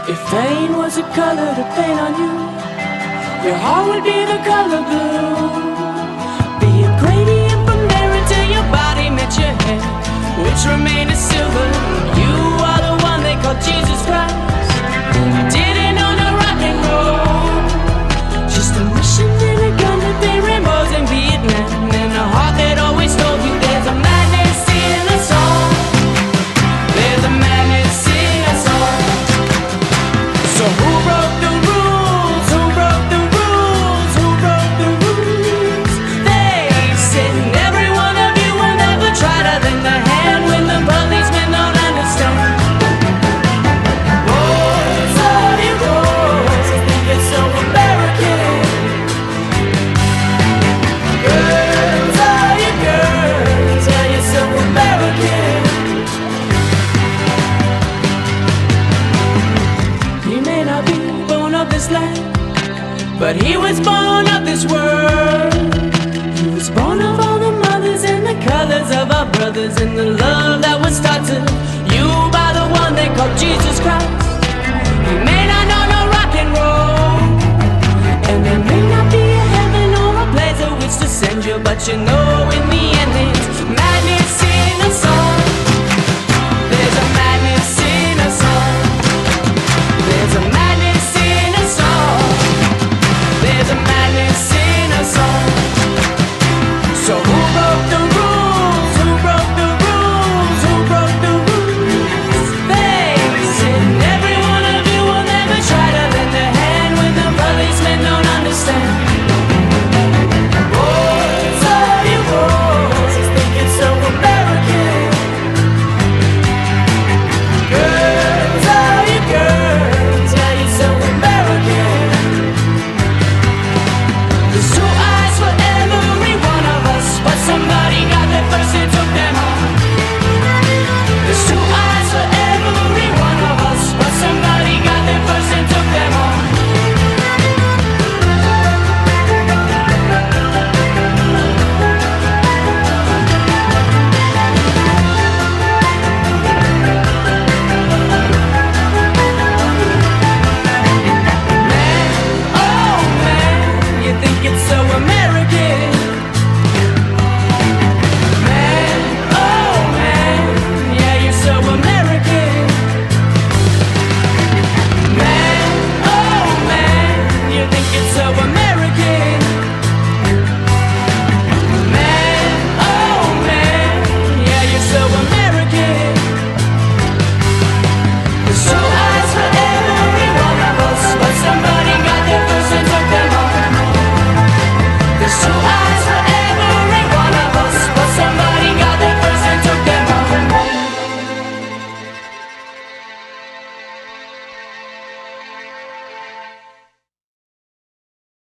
If pain was a color to paint on you, your heart would be the color blue. Be a gradient from there until your body met your head, which remained as silver. You are the one they call Jesus Christ. You didn't own a rock and roll, just a mission and a gun to be rainbows in Vietnam, and a heart that always told you there's a madness in us all. There's a madness in us all. So who broke the rules? Who broke the rules? Who broke the rules? They said every one of you will never try to lend a hand when the policemen don't understand. Rules are your rules. I think it's so American. Girls are your girls. Yeah, you're so American. He may not be born of this land, but he was born of this world. He was born of all the mothers and the colors of our brothers, and the love that was taught to you by the one they call Jesus Christ. He may not know no rock and roll, and there may not be a heaven or a place to which to send you, but you know in the end